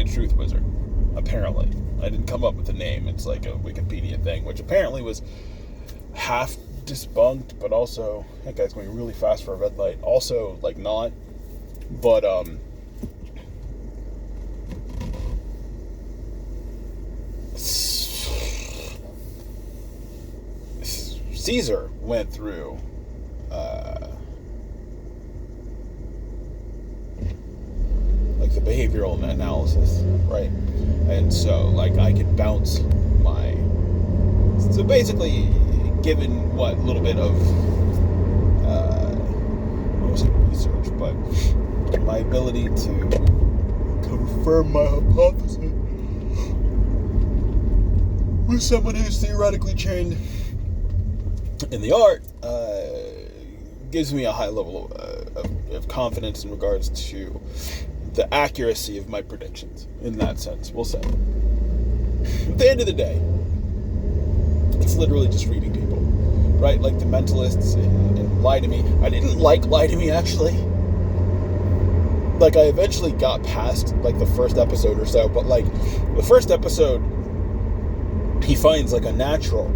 truth wizard, apparently. I didn't come up with the name. It's like a Wikipedia thing, which apparently was half debunked, but also, that guy's going really fast for a red light. Also, like, not. But, Caesar went through, like, the behavioral analysis, right? And so, like, I could bounce my... So basically, given what little bit of, I won't say research, but my ability to confirm my hypothesis with someone who's theoretically trained in the art, gives me a high level of confidence in regards to the accuracy of my predictions, in that sense, we'll say. At the end of the day, it's literally just reading people, right? Like the mentalists in Lie to Me. I didn't like Lie to Me, actually. Like, I eventually got past, like, the first episode or so, but, like, the first episode, he finds, like, a natural,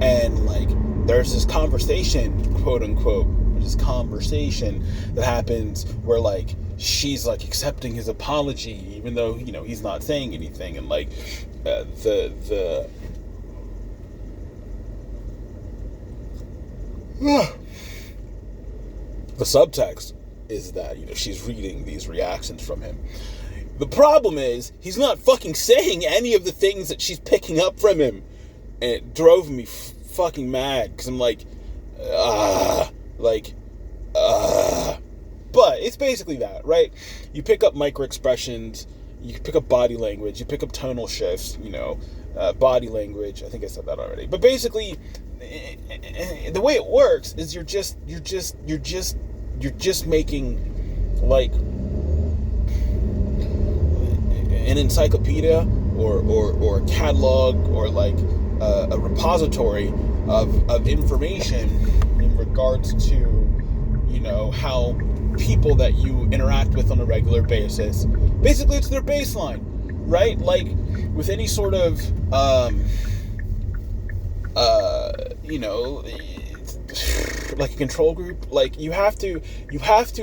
and, like, there's this conversation, quote-unquote, this conversation that happens where, like, she's, like, accepting his apology, even though, you know, he's not saying anything, and, like, the subtext is that, you know, she's reading these reactions from him. The problem is, he's not fucking saying any of the things that she's picking up from him. And it drove me fucking mad, because I'm like, But it's basically that, right? You pick up micro-expressions, you pick up body language, you pick up tonal shifts, you know, body language. I think I said that already. But basically, the way it works is you're just making, like, an encyclopedia or a catalog or, like, a repository of information in regards to, you know, how people that you interact with on a regular basis, basically it's their baseline, right? Like, with any sort of, you know, like a control group, like, you have to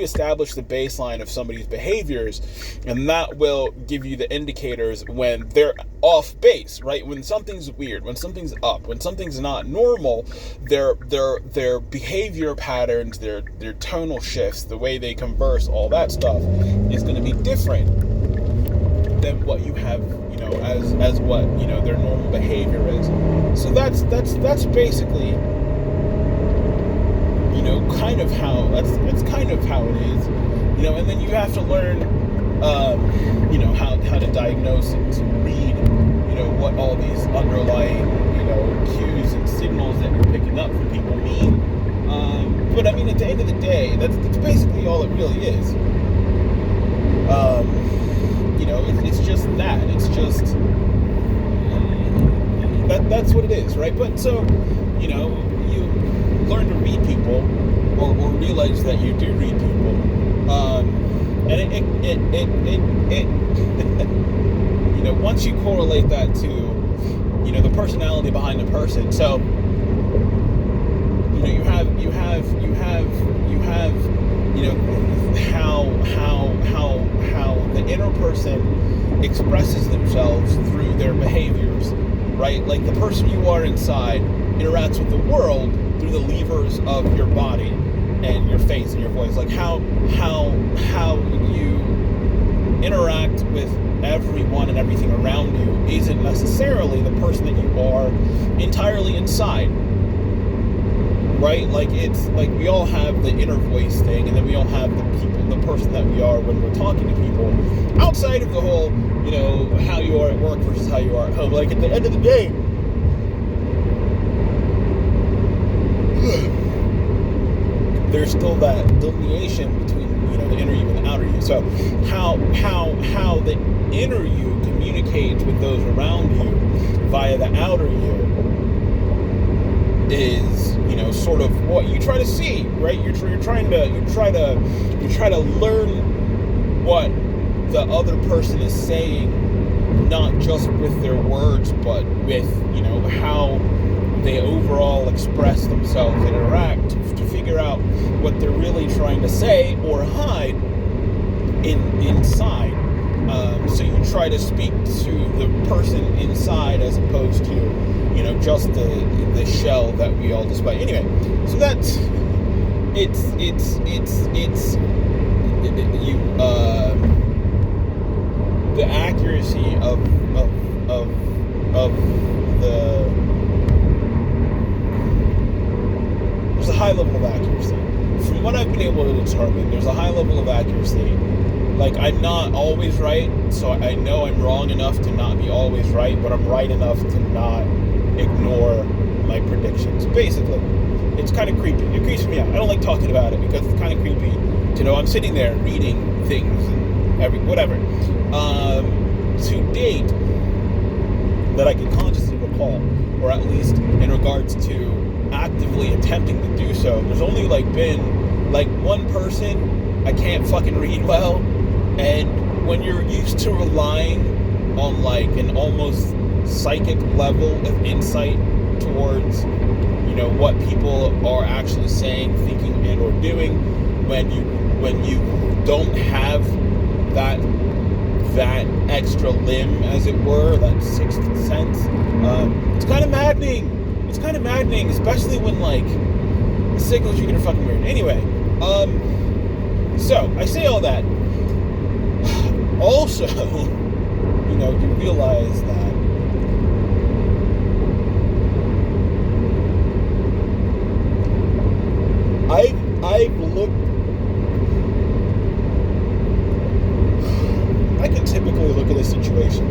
establish the baseline of somebody's behaviors, and that will give you the indicators when they're off base, right? When something's weird, when something's up, when something's not normal, their behavior patterns, their tonal shifts, the way they converse, all that stuff is going to be different than what you have, you know, as what, you know, their normal behavior is. So that's basically, you know, kind of how that's kind of how it is, you know. And then you have to learn, you know, how to diagnose and to read, you know, what all these underlying, you know, cues and signals that you're picking up from people mean. But I mean, at the end of the day, that's basically all it really is. You know, it's just that. It's just that's what it is, right? But so, you know, you learn to read people, or realize that you do read people, and it you know, once you correlate that to, you know, the personality behind the person. So, you know, you have you know, how the inner person expresses themselves through their behaviors, right? Like, the person you are inside interacts with the world through the levers of your body and your face and your voice. Like, how you interact with everyone and everything around you isn't necessarily the person that you are entirely inside, right? Like, it's like we all have the inner voice thing, and then we all have the person that we are when we're talking to people, outside of the whole, you know, how you are at work versus how you are at home. Like, at the end of the day, there's still that delineation between, you know, the inner you and the outer you. So how the inner you communicates with those around you via the outer you is, you know, sort of what you try to see, right? You try to learn what the other person is saying not just with their words, but with, how they overall express themselves and interact to figure out what they're really trying to say or hide inside. So you try to speak to the person inside as opposed to, just the shell that we all display. Anyway, so that's the accuracy of the there's a high level of accuracy. From what I've been able to determine, there's a high level of accuracy. Like, I'm not always right, so I know I'm wrong enough to not be always right, but I'm right enough to not ignore my predictions. Basically, it's kind of creepy. It creeps me out. I don't like talking about it because it's kind of creepy to know I'm sitting there reading things and whatever. To date, that I can consciously recall, or at least in regards to actively attempting to do so, there's only been one person I can't fucking read well. And when you're used to relying on an almost psychic level of insight towards, what people are actually saying, thinking, and or doing, when you don't have that extra limb, as it were, that sixth sense, it's kind of maddening. It's kind of maddening, especially when the signals you get are fucking weird. Anyway, so I say all that. Also, you realize that I've looked. I can typically look at a situation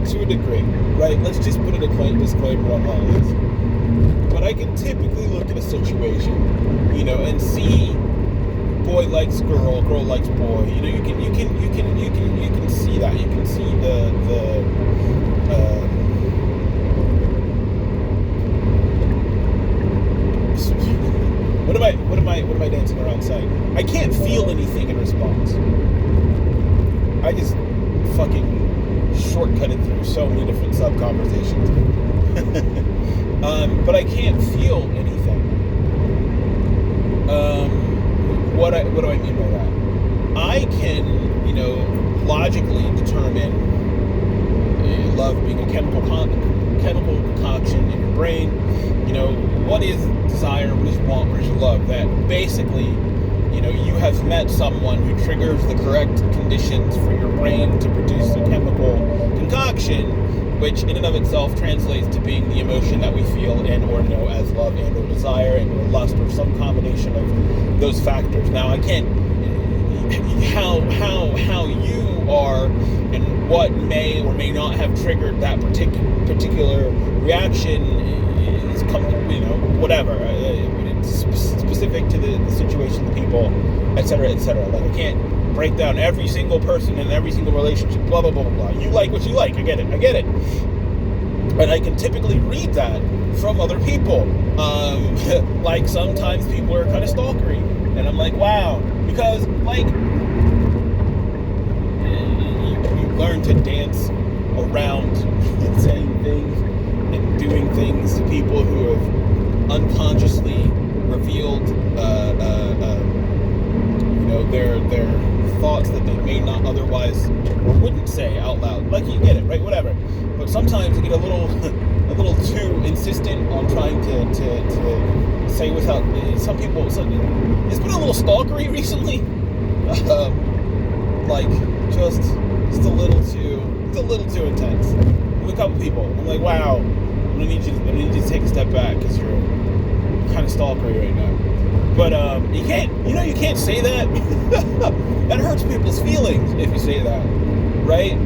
to a degree, right? Let's just put a disclaimer on all this. But I can typically look at a situation, and see boy likes girl, girl likes boy. You can see that. You can see the what am I dancing around saying? I can't feel anything in response. I just fucking shortcutted through so many different sub-conversations. But I can't feel anything. What do I mean by that? I can, logically determine love being a chemical concoction in your brain. What is desire, what is want, what is love? That basically, you have met someone who triggers the correct conditions for your brain to produce a chemical concoction, which in and of itself translates to being the emotion that we feel and or know as love and or desire and or lust, or some combination of those factors. Now, I can't, how you are and what may or may not have triggered that particular reaction is whatever. It's specific to the situation, the people, etc., etc. I can't break down every single person and every single relationship, blah, blah, blah, blah, blah. You like what you like. I get it. And I can typically read that from other people. Sometimes people are kind of stalkery. And I'm like, wow. Because, you learn to dance around saying things and doing things to people who have unconsciously revealed, their thoughts that they may not otherwise or wouldn't say out loud. You get it, right? Whatever. But sometimes you get a little too insistent on trying to say without. Some people. It's been a little stalkery recently. Just a little too intense. With a couple people, I'm like, wow. I'm gonna need you to take a step back because you're kind of stalkery right now. But you can't say that. That hurts people's feelings if you say that, right?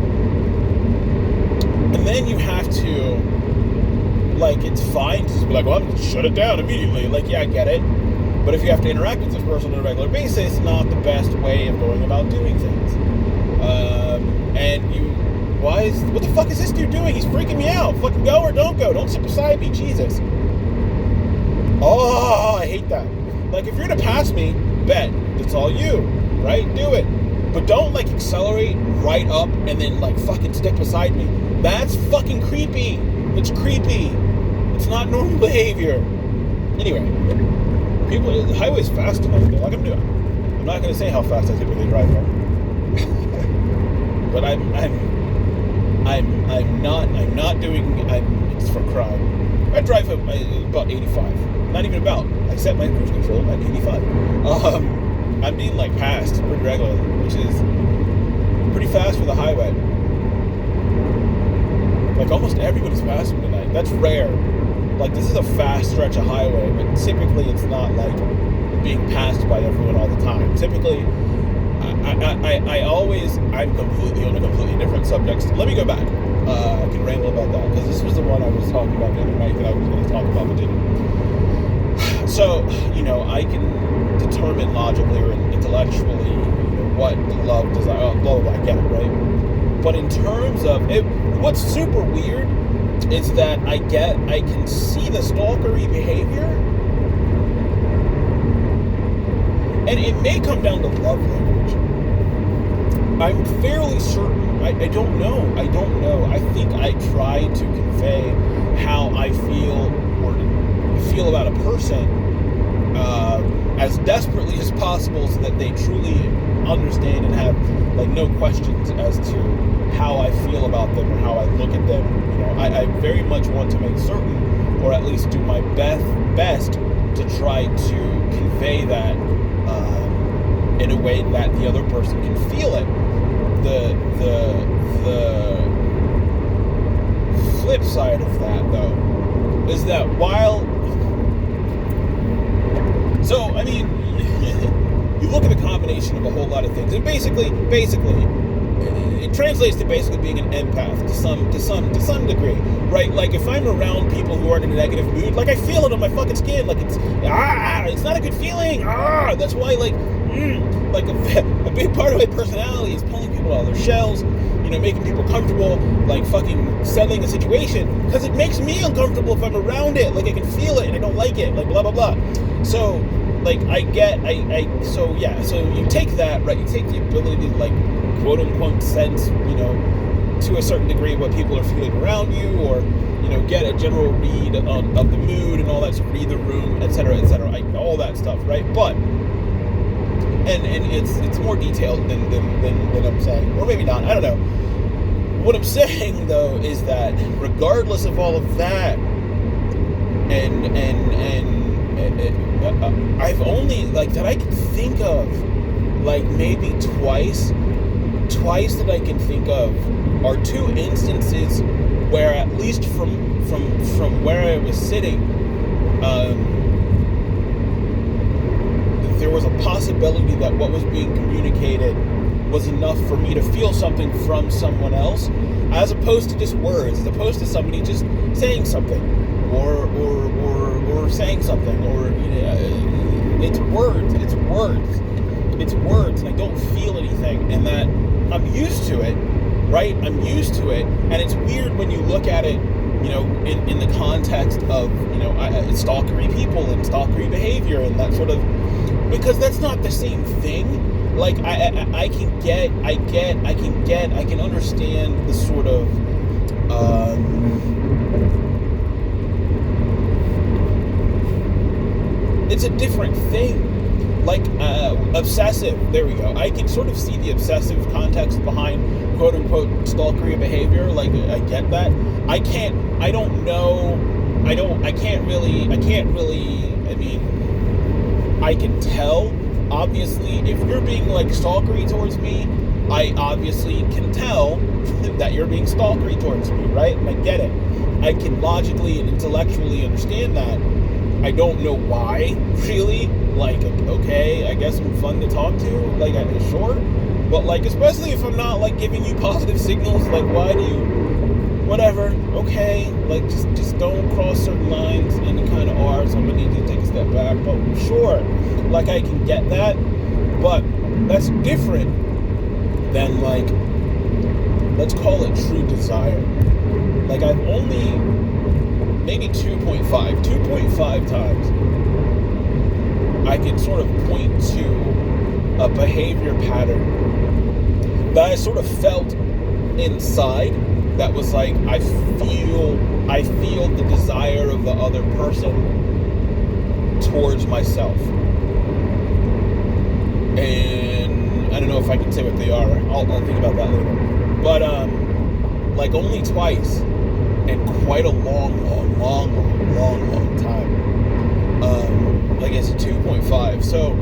And then you have to, it's fine to just be like, well, I'm gonna shut it down immediately. Yeah, I get it. But if you have to interact with this person on a regular basis, it's not the best way of going about doing things. What the fuck is this dude doing? He's freaking me out. Fucking go or don't go. Don't sit beside me. Jesus. Oh, I hate that. If you're gonna pass me, bet. It's all you, right? Do it. But don't like accelerate right up and then like fucking stick beside me. That's fucking creepy. It's creepy. It's not normal behavior. Anyway, the highway's fast enough. Like I'm not gonna say how fast I typically drive home. But I'm not doing. It's for crime. I drive about 85. Not even about. I set my cruise control at 85. I'm being like passed pretty regularly, which is pretty fast for the highway. Like almost everybody's passing me tonight. That's rare. Like this is a fast stretch of highway, but typically it's not like being passed by everyone all the time. Typically, I'm completely on a completely different subject. Let me go back. I can ramble about that because this was the one I was talking about the other night that I was going to talk about but didn't. So, I can determine logically or intellectually, what love, desire, love, I get it, right? But in terms of it, what's super weird is that I can see the stalkery behavior, and it may come down to love language. I'm fairly certain. I don't know. I think I try to convey how I feel about a person as desperately as possible so that they truly understand and have like no questions as to how I feel about them or how I look at them. I very much want to make certain, or at least do my best to try to convey that in a way that the other person can feel it. The flip side of that, though, is that you look at the combination of a whole lot of things, and basically, it translates to basically being an empath to some degree, right? Like if I'm around people who are in a negative mood, like I feel it on my fucking skin, like it's not a good feeling. That's why like a big part of my personality is pulling people out of their shells, making people comfortable, like fucking selling a situation, because it makes me uncomfortable if I'm around it. Like I can feel it and I don't like it, like blah blah blah. So like so you take that, right? You take the ability to like quote unquote sense, to a certain degree what people are feeling around you, or get a general read of the mood and all that, so read the room, etc., all that stuff, right? But and it's more detailed than I'm saying, or maybe not, I don't know. What I'm saying though is that regardless of all of that, and I've only like that I can think of like maybe twice that I can think of are two instances where, at least from where I was sitting, there was a possibility that what was being communicated was enough for me to feel something from someone else, as opposed to just words, as opposed to somebody just saying something, or saying something, or it's words, and I don't feel anything, and that I'm used to it, right? I'm used to it, and it's weird when you look at it, in the context of, stalkery people and stalkery behavior and that sort of, because that's not the same thing. Like I can understand the sort of it's a different thing. Like obsessive, there we go. I can sort of see the obsessive context behind quote unquote stalkery behavior. Like I get that. I can't really, I can tell, obviously, if you're being like stalkery towards me, I obviously can tell that you're being stalkery towards me, right? And I get it. I can logically and intellectually understand that. I don't know why, really. Like, okay, I guess I'm fun to talk to, like, sure. But, like, especially if I'm not, like, giving you positive signals, like, why do you, whatever, okay, like, just don't cross certain lines, and you kind of are, so I'm gonna need you to take a step back, but sure, like, I can get that, but that's different than, like, let's call it true desire. Like, I've only, maybe 2.5 times, I can sort of point to a behavior pattern that I sort of felt inside, that was like, I feel the desire of the other person towards myself. And I don't know if I can say what they are. I'll think about that later. But like only twice in quite a long time. Like it's a 2.5. So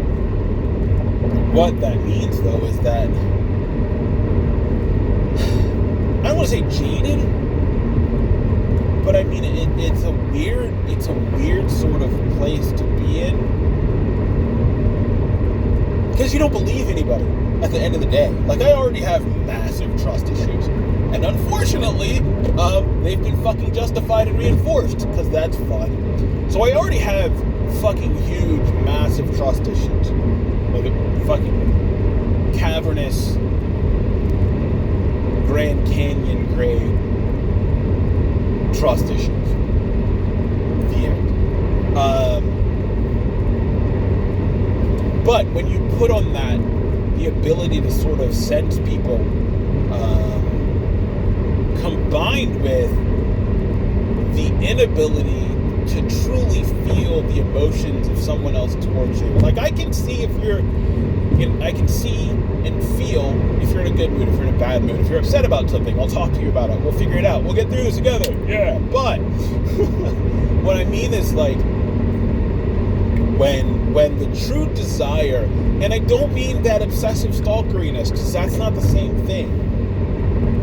what that means though is that I don't want to say jaded, but I mean it's a weird sort of place to be in, because you don't believe anybody at the end of the day. Like, I already have massive trust issues, and unfortunately they've been fucking justified and reinforced, because that's fun. So I already have fucking huge massive trust issues, like a fucking cavernous Grand Canyon grade trust issues. The end. But when you put on that the ability to sort of sense people, combined with the inability to truly feel the emotions of someone else towards you, like I can see and feel if you're in a good mood, if you're in a bad mood, if you're upset about something. I'll talk to you about it. We'll figure it out. We'll get through this together. Yeah. But what I mean is, like, when the true desire, and I don't mean that obsessive stalkeriness, because that's not the same thing.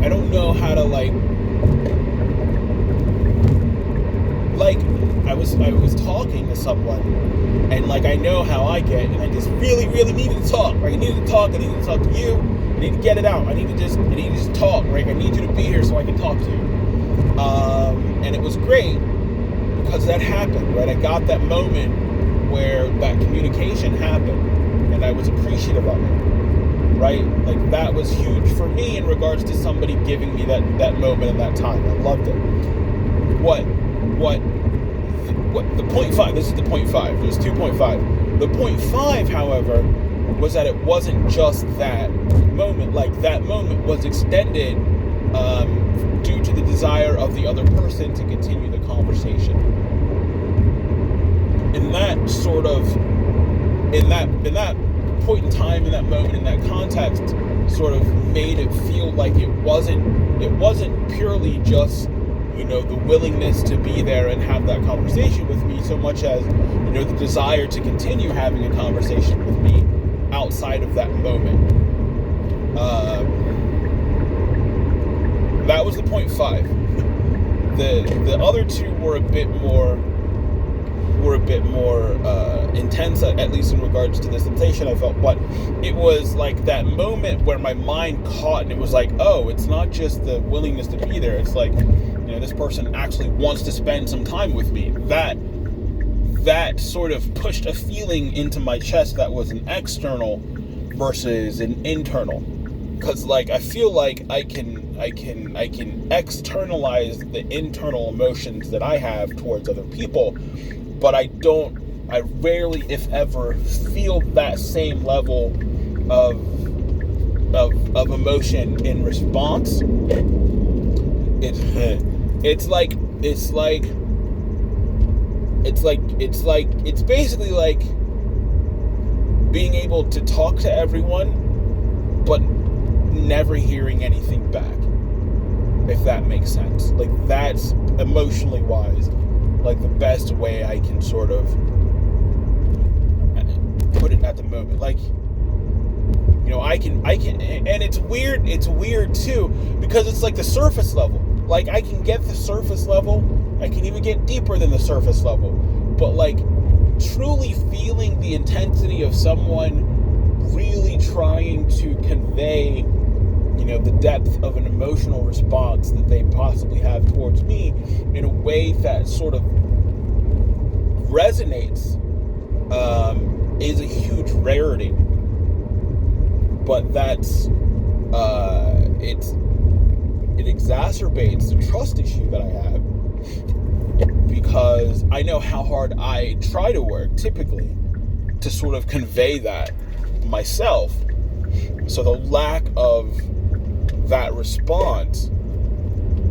I don't know how to like I was talking to someone, and like I know how I get, and I just really needed to talk. Right? I needed to talk to you. I need to get it out. I need to just talk. Right? I need you to be here so I can talk to you. And it was great because that happened. Right? I got that moment where that communication happened, and I was appreciative of it. Right? Like, that was huge for me in regards to somebody giving me that moment and that time. I loved it. What the 0.5, this is the 0.5, there's 2.5. The 0.5, however, was that it wasn't just that moment. Like, that moment was extended due to the desire of the other person to continue the conversation. In that sort of, in that point in time, in that moment, in that context, sort of made it feel like it wasn't purely just, you know, the willingness to be there and have that conversation with me, so much as, you know, the desire to continue having a conversation with me outside of that moment. That was the 0.5. The other two were a bit more intense, at least in regards to the sensation I felt. But it was like that moment where my mind caught, and it was like, oh, it's not just the willingness to be there. It's like, you know, this person actually wants to spend some time with me. That sort of pushed a feeling into my chest that was an external versus an internal. Because, like, I feel like I can externalize the internal emotions that I have towards other people, but I rarely, if ever, feel that same level of emotion in response. It's basically like being able to talk to everyone, but never hearing anything back, if that makes sense. Like, that's, emotionally wise, like the best way I can sort of put it at the moment. Like, you know, I can, and it's weird too, because it's like the surface level. Like, I can get the surface level, I can even get deeper than the surface level, but like, truly feeling the intensity of someone really trying to convey, you know, the depth of an emotional response that they possibly have towards me in a way that sort of resonates, is a huge rarity. But that's, it exacerbates the trust issue that I have, because I know how hard I try to work, typically, to sort of convey that myself. So the lack of that response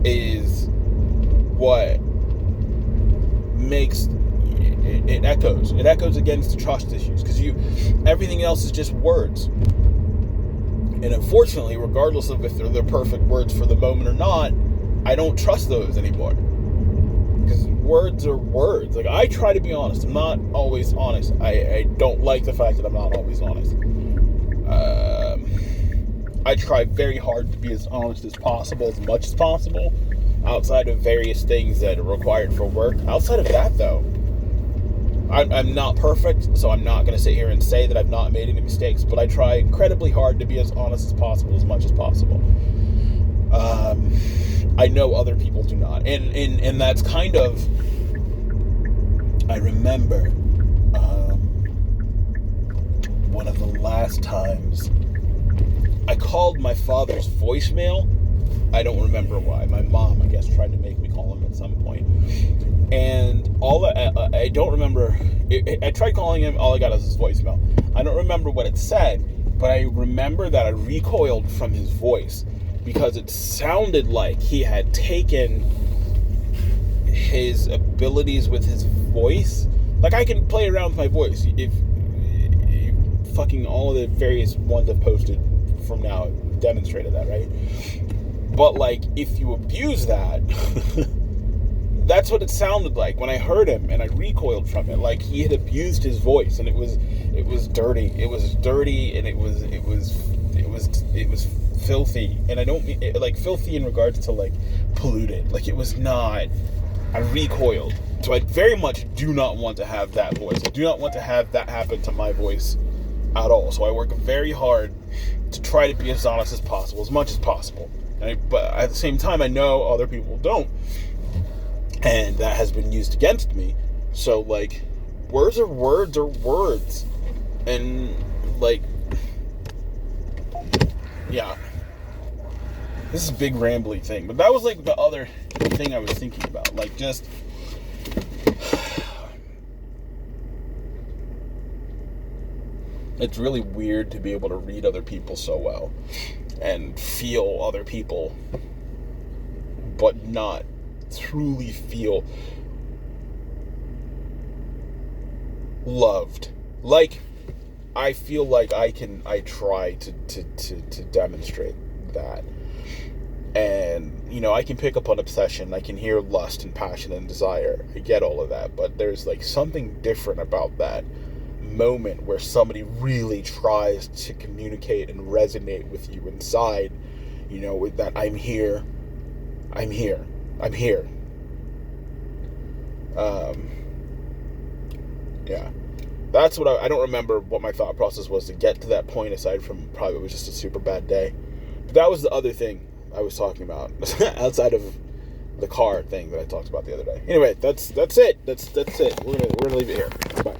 is what makes it echoes. It echoes against the trust issues, because everything else is just words. And unfortunately, regardless of if they're the perfect words for the moment or not, I don't trust those anymore. Because words are words. Like, I try to be honest. I'm not always honest. I don't like the fact that I'm not always honest. I try very hard to be as honest as possible, as much as possible, outside of various things that are required for work. Outside of that, though, I'm not perfect, so I'm not going to sit here and say that I've not made any mistakes, but I try incredibly hard to be as honest as possible, as much as possible. I know other people do not. And that's kind of... I remember one of the last times I called my father's voicemail. I don't remember why. My mom, I guess, tried to make me call him at some point. And I don't remember. I tried calling him. All I got is his voicemail. I don't remember what it said, but I remember that I recoiled from his voice because it sounded like he had taken his abilities with his voice. Like, I can play around with my voice. If fucking all of the various ones I've posted from now demonstrated that, right? But, like, if you abuse that, that's what it sounded like when I heard him, and I recoiled from it. Like, he had abused his voice, and it was dirty. It was dirty, and it was filthy. And I don't mean like filthy in regards to like polluted. Like, it was not. I recoiled. So I very much do not want to have that voice. I do not want to have that happen to my voice at all. So I work very hard to try to be as honest as possible, as much as possible. But at the same time, I know other people don't. And that has been used against me. So, like, words are words are words. And, like, yeah. This is a big rambly thing. But that was, like, the other thing I was thinking about. Like, just... It's really weird to be able to read other people so well. And feel other people. But not truly feel loved. Like, I feel like I try to demonstrate that. And, you know, I can pick up on obsession. I can hear lust and passion and desire. I get all of that. But there's, like, something different about that moment where somebody really tries to communicate and resonate with you inside, you know, with that I'm here. Yeah. That's what I don't remember what my thought process was to get to that point, aside from probably it was just a super bad day. But that was the other thing I was talking about outside of the car thing that I talked about the other day. Anyway, that's it. That's it. We're gonna leave it here. Bye.